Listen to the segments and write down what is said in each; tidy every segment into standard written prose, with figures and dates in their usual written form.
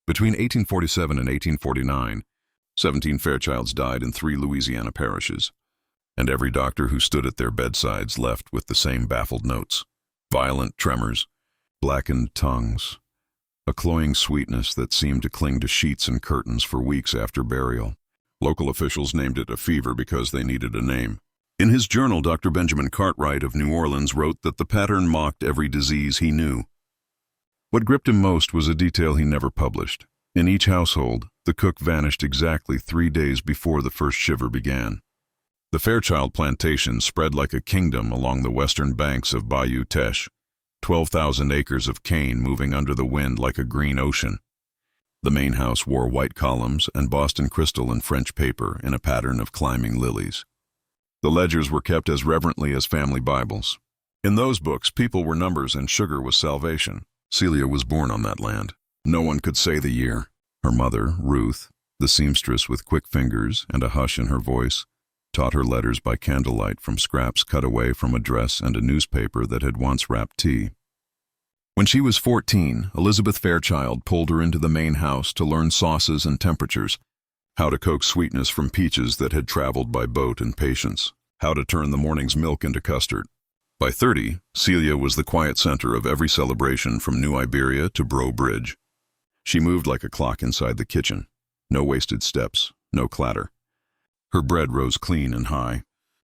Between 1847 and 1849, 17 Fairchilds died in 3 Louisiana parishes, and every doctor who stood at their bedsides left with the same baffled notes: violent tremors, blackened tongues, a cloying sweetness that seemed to cling to sheets and curtains for weeks after burial. Local officials named it a fever because they needed a name. In his journal, Dr. Benjamin Cartwright of New Orleans wrote that the pattern mocked every disease he knew. What gripped him most was a detail he never published. In each household, the cook vanished exactly 3 days before the first shiver began. The Fairchild plantation spread like a kingdom along the western banks of Bayou Teche, 12,000 acres of cane moving under the wind like a green ocean. The main house wore white columns and Boston crystal and French paper in a pattern of climbing lilies. The ledgers were kept as reverently as family Bibles. In those books, people were numbers and sugar was salvation. Celia was born on that land. No one could say the year. Her mother, Ruth, the seamstress with quick fingers and a hush in her voice, taught her letters by candlelight from scraps cut away from a dress and a newspaper that had once wrapped tea. When she was 14, Elizabeth Fairchild pulled her into the main house to learn sauces and temperatures, how to coax sweetness from peaches that had traveled by boat and patience, how to turn the morning's milk into custard. By 30, Celia was the quiet center of every celebration from New Iberia to Breaux Bridge. She moved like a clock inside the kitchen. No wasted steps, no clatter. Her bread rose clean and high.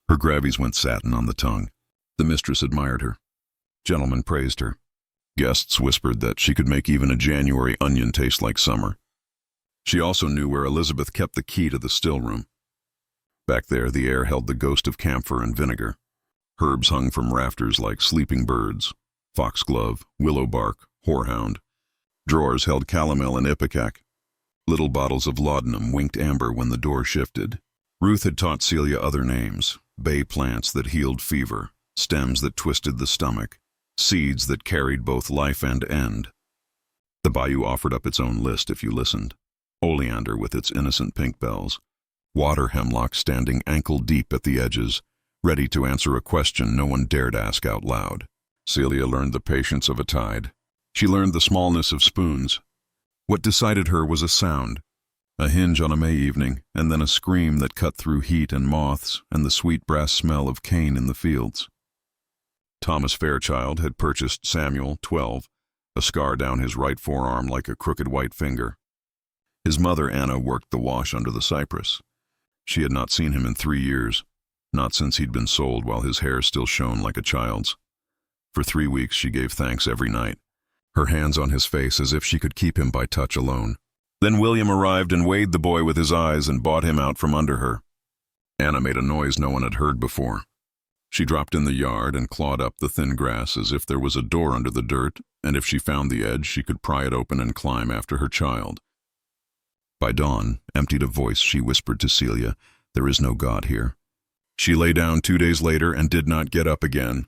Her gravies went satin on the tongue. The mistress admired her. Gentlemen praised her. Guests whispered that she could make even a January onion taste like summer. She also knew where Elizabeth kept the key to the still room. Back there, the air held the ghost of camphor and vinegar. Herbs hung from rafters like sleeping birds, foxglove, willow bark, horehound. Drawers held calomel and ipecac. Little bottles of laudanum winked amber when the door shifted. Ruth had taught Celia other names: bay plants that healed fever, stems that twisted the stomach, seeds that carried both life and end. The bayou offered up its own list if you listened. Oleander with its innocent pink bells, water hemlock standing ankle-deep at the edges, ready to answer a question no one dared ask out loud. Celia learned the patience of a tide. She learned the smallness of spoons. What decided her was a sound, a hinge on a May evening, and then a scream that cut through heat and moths and the sweet brass smell of cane in the fields. Thomas Fairchild had purchased Samuel, 12, a scar down his right forearm like a crooked white finger. His mother, Anna, worked the wash under the cypress. She had not seen him in 3 years, not since he'd been sold while his hair still shone like a child's. For 3 weeks she gave thanks every night, her hands on his face as if she could keep him by touch alone. Then William arrived and weighed the boy with his eyes and bought him out from under her. Anna made a noise no one had heard before. She dropped in the yard and clawed up the thin grass as if there was a door under the dirt, and if she found the edge, she could pry it open and climb after her child. By dawn, emptied of voice, she whispered to Celia, "There is no God here." She lay down 2 days later and did not get up again.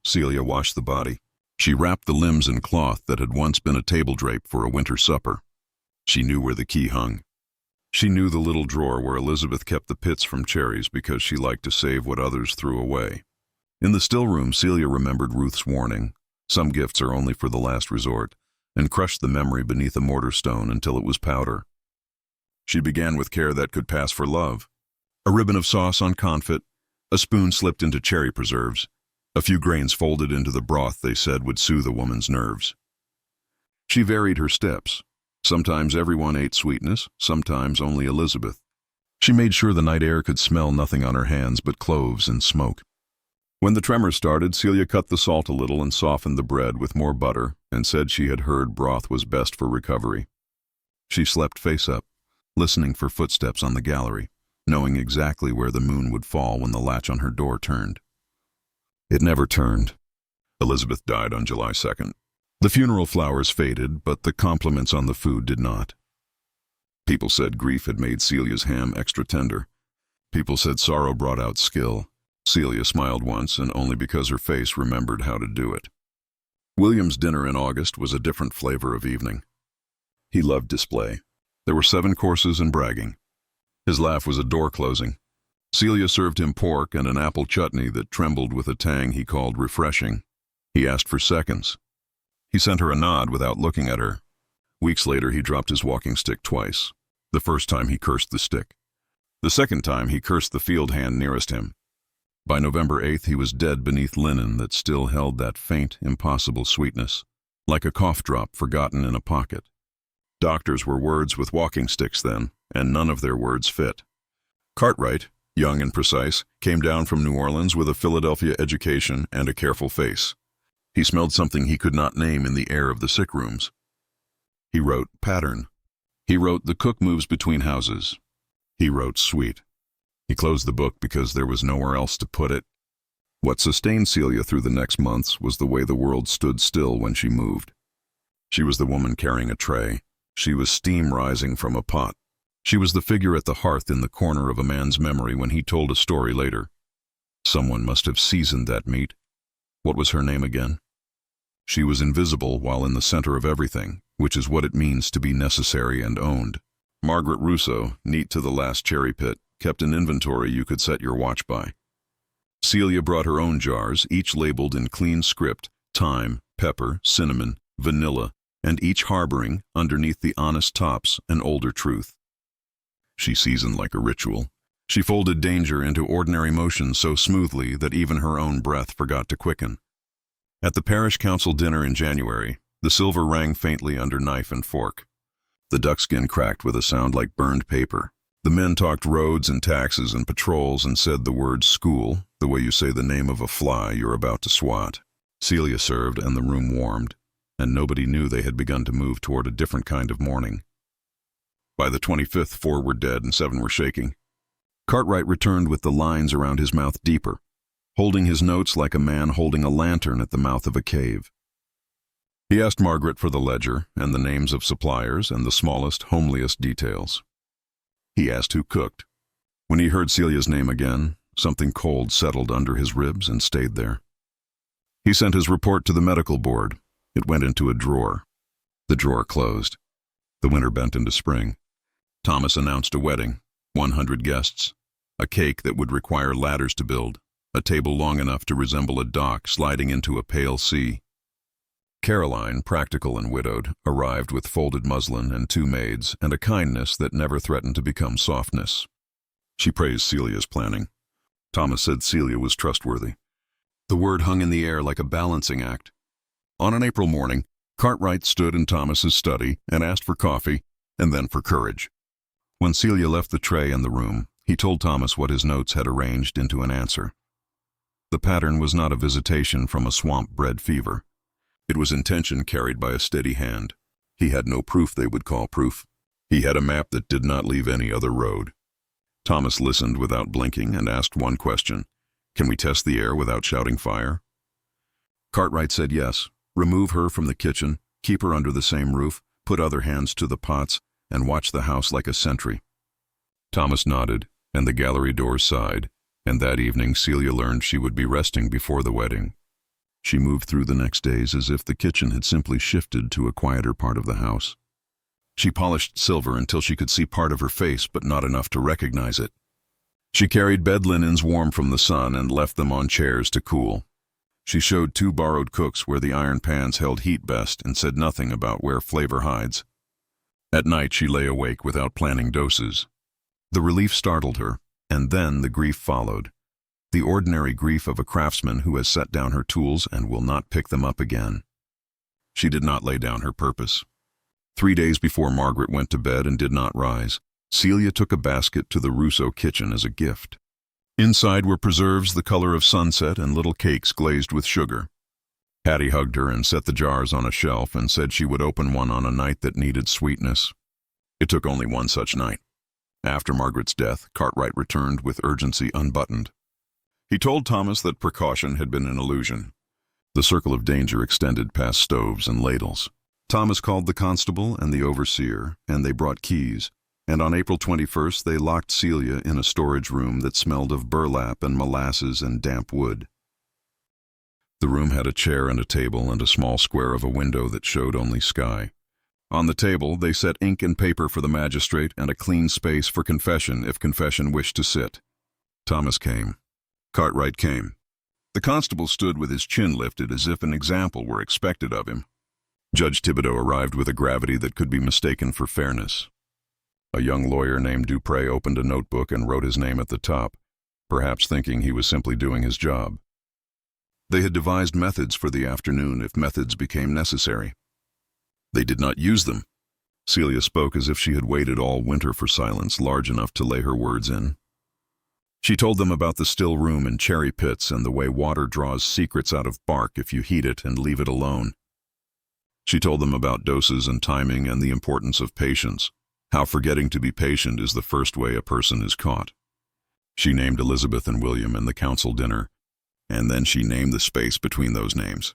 Celia washed the body. She wrapped the limbs in cloth that had once been a table drape for a winter supper. She knew where the key hung. She knew the little drawer where Elizabeth kept the pits from cherries because she liked to save what others threw away. In the still room, Celia remembered Ruth's warning, "Some gifts are only for the last resort," and crushed the memory beneath a mortar stone until it was powder. She began with care that could pass for love. A ribbon of sauce on confit, a spoon slipped into cherry preserves, a few grains folded into the broth they said would soothe a woman's nerves. She varied her steps. Sometimes everyone ate sweetness, sometimes only Elizabeth. She made sure the night air could smell nothing on her hands but cloves and smoke. When the tremors started, Celia cut the salt a little and softened the bread with more butter and said she had heard broth was best for recovery. She slept face up, listening for footsteps on the gallery, knowing exactly where the moon would fall when the latch on her door turned. It never turned. Elizabeth died on July 2nd. The funeral flowers faded, but the compliments on the food did not. People said grief had made Celia's ham extra tender. People said sorrow brought out skill. Celia smiled once, and only because her face remembered how to do it. William's dinner in August was a different flavor of evening. He loved display. There were 7 courses and bragging. His laugh was a door closing. Celia served him pork and an apple chutney that trembled with a tang he called refreshing. He asked for seconds. He sent her a nod without looking at her. Weeks later, he dropped his walking stick twice. The first time he cursed the stick. The second time he cursed the field hand nearest him. By November 8th, he was dead beneath linen that still held that faint, impossible sweetness, like a cough drop forgotten in a pocket. Doctors were words with walking sticks then, and none of their words fit. Cartwright, young and precise, came down from New Orleans with a Philadelphia education and a careful face. He smelled something he could not name in the air of the sick rooms. He wrote pattern. He wrote the cook moves between houses. He wrote sweet. He closed the book because there was nowhere else to put it. What sustained Celia through the next months was the way the world stood still when she moved. She was the woman carrying a tray. She was steam rising from a pot. She was the figure at the hearth in the corner of a man's memory when he told a story later. Someone must have seasoned that meat. What was her name again? She was invisible while in the center of everything, which is what it means to be necessary and owned. Margaret Rousseau, neat to the last cherry pit, kept an inventory you could set your watch by. Celia brought her own jars, each labeled in clean script, thyme, pepper, cinnamon, vanilla, and each harboring, underneath the honest tops, an older truth. She seasoned like a ritual. She folded danger into ordinary motion so smoothly that even her own breath forgot to quicken. At the parish council dinner in January, the silver rang faintly under knife and fork. The duckskin cracked with a sound like burned paper. The men talked roads and taxes and patrols and said the word school, the way you say the name of a fly you're about to swat. Celia served and the room warmed, and nobody knew they had begun to move toward a different kind of mourning. By the 25th, 4 were dead and 7 were shaking. Cartwright returned with the lines around his mouth deeper, holding his notes like a man holding a lantern at the mouth of a cave. He asked Margaret for the ledger and the names of suppliers and the smallest, homeliest details. He asked who cooked. When he heard Celia's name again, something cold settled under his ribs and stayed there. He sent his report to the medical board. It went into a drawer. The drawer closed. The winter bent into spring. Thomas announced a wedding, 100 guests, a cake that would require ladders to build, a table long enough to resemble a dock sliding into a pale sea. Caroline, practical and widowed, arrived with folded muslin and 2 maids and a kindness that never threatened to become softness. She praised Celia's planning. Thomas said Celia was trustworthy. The word hung in the air like a balancing act. On an April morning, Cartwright stood in Thomas's study and asked for coffee and then for courage. When Celia left the tray in the room, he told Thomas what his notes had arranged into an answer. The pattern was not a visitation from a swamp-bred fever. It was intention carried by a steady hand. He had no proof they would call proof. He had a map that did not leave any other road. Thomas listened without blinking and asked one question. Can we test the air without shouting fire? Cartwright said yes. Remove her from the kitchen, keep her under the same roof, put other hands to the pots, and watch the house like a sentry. Thomas nodded, and the gallery doors sighed, and that evening Celia learned she would be resting before the wedding. She moved through the next days as if the kitchen had simply shifted to a quieter part of the house. She polished silver until she could see part of her face, but not enough to recognize it. She carried bed linens warm from the sun and left them on chairs to cool. She showed 2 borrowed cooks where the iron pans held heat best and said nothing about where flavor hides. At night she lay awake without planning doses. The relief startled her, and then the grief followed. The ordinary grief of a craftsman who has set down her tools and will not pick them up again. She did not lay down her purpose. 3 days before Margaret went to bed and did not rise, Celia took a basket to the Rousseau kitchen as a gift. Inside were preserves the color of sunset and little cakes glazed with sugar. Hattie hugged her and set the jars on a shelf and said she would open one on a night that needed sweetness. It took only one such night. After Margaret's death, Cartwright returned with urgency unbuttoned. He told Thomas that precaution had been an illusion. The circle of danger extended past stoves and ladles. Thomas called the constable and the overseer, and they brought keys, and on April 21st they locked Celia in a storage room that smelled of burlap and molasses and damp wood. The room had a chair and a table and a small square of a window that showed only sky. On the table they set ink and paper for the magistrate and a clean space for confession if confession wished to sit. Thomas came. Cartwright came. The constable stood with his chin lifted as if an example were expected of him. Judge Thibodeau arrived with a gravity that could be mistaken for fairness. A young lawyer named Dupré opened a notebook and wrote his name at the top, perhaps thinking he was simply doing his job. They had devised methods for the afternoon if methods became necessary. They did not use them. Celia spoke as if she had waited all winter for silence large enough to lay her words in. She told them about the still room in cherry pits and the way water draws secrets out of bark if you heat it and leave it alone. She told them about doses and timing and the importance of patience, how forgetting to be patient is the first way a person is caught. She named Elizabeth and William in the council dinner, and then she named the space between those names,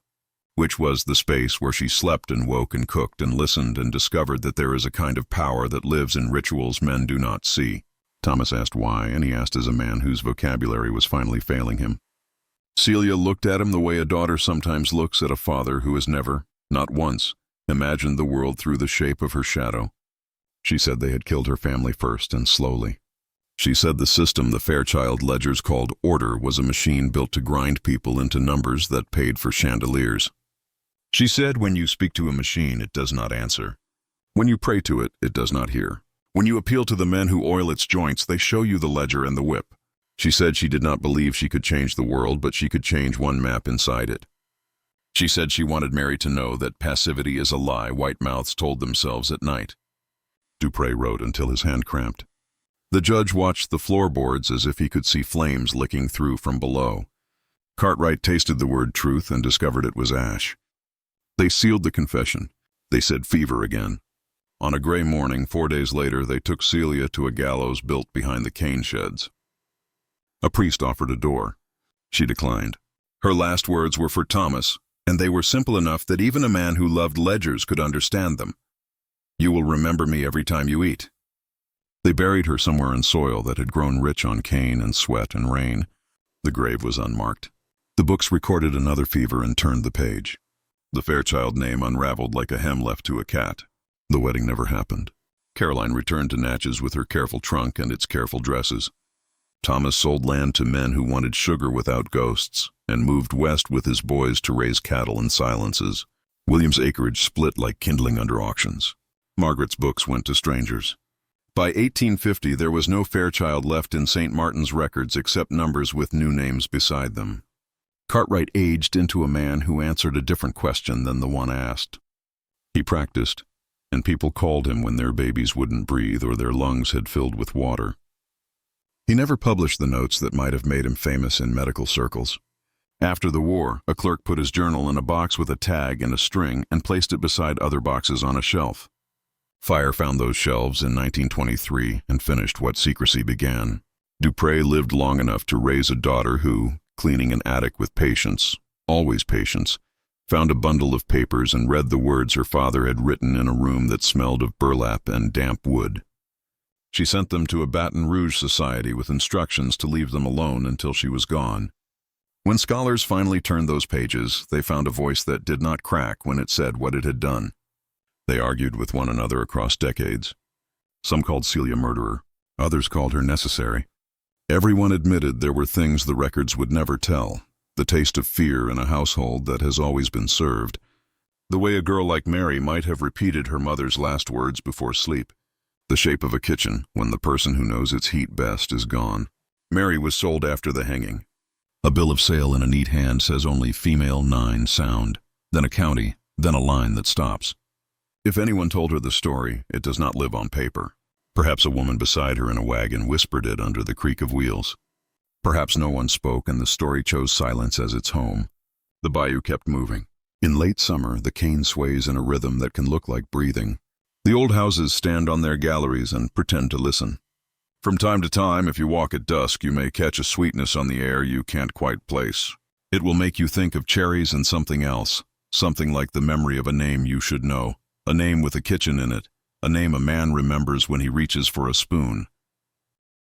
which was the space where she slept and woke and cooked and listened and discovered that there is a kind of power that lives in rituals men do not see. Thomas asked why, and he asked as a man whose vocabulary was finally failing him. Celia looked at him the way a daughter sometimes looks at a father who has never, not once, imagined the world through the shape of her shadow. She said they had killed her family first and slowly. She said the system the Fairchild ledgers called order was a machine built to grind people into numbers that paid for chandeliers. She said when you speak to a machine, it does not answer. When you pray to it, it does not hear. When you appeal to the men who oil its joints, they show you the ledger and the whip. She said she did not believe she could change the world, but she could change one map inside it. She said she wanted Mary to know that passivity is a lie white mouths told themselves at night. Dupré wrote until his hand cramped. The judge watched the floorboards as if he could see flames licking through from below. Cartwright tasted the word truth and discovered it was ash. They sealed the confession. They said fever again. On a gray morning, 4 days later, they took Celia to a gallows built behind the cane sheds. A priest offered a door. She declined. Her last words were for Thomas, and they were simple enough that even a man who loved ledgers could understand them. You will remember me every time you eat. They buried her somewhere in soil that had grown rich on cane and sweat and rain. The grave was unmarked. The books recorded another fever and turned the page. The Fairchild name unraveled like a hem left to a cat. The wedding never happened. Caroline returned to Natchez with her careful trunk and its careful dresses. Thomas sold land to men who wanted sugar without ghosts and moved west with his boys to raise cattle in silences. William's acreage split like kindling under auctions. Margaret's books went to strangers. By 1850, there was no Fairchild left in St. Martin's records except numbers with new names beside them. Cartwright aged into a man who answered a different question than the one asked. He practiced, and people called him when their babies wouldn't breathe or their lungs had filled with water. He never published the notes that might have made him famous in medical circles. After the war, a clerk put his journal in a box with a tag and a string and placed it beside other boxes on a shelf. Fire found those shelves in 1923 and finished what secrecy began. Dupré lived long enough to raise a daughter who, cleaning an attic with patience, always patience, found a bundle of papers and read the words her father had written in a room that smelled of burlap and damp wood. She sent them to a Baton Rouge society with instructions to leave them alone until she was gone. When scholars finally turned those pages, they found a voice that did not crack when it said what it had done. They argued with one another across decades. Some called Celia murderer, others called her necessary. Everyone admitted there were things the records would never tell. The taste of fear in a household that has always been served. The way a girl like Mary might have repeated her mother's last words before sleep. The shape of a kitchen when the person who knows its heat best is gone. Mary was sold after the hanging. A bill of sale in a neat hand says only female 9 sound, then a county, then a line that stops. If anyone told her the story, it does not live on paper. Perhaps a woman beside her in a wagon whispered it under the creak of wheels. Perhaps no one spoke and the story chose silence as its home. The bayou kept moving. In late summer, the cane sways in a rhythm that can look like breathing. The old houses stand on their galleries and pretend to listen. From time to time, if you walk at dusk, you may catch a sweetness on the air you can't quite place. It will make you think of cherries and something else, something like the memory of a name you should know, a name with a kitchen in it, a name a man remembers when he reaches for a spoon.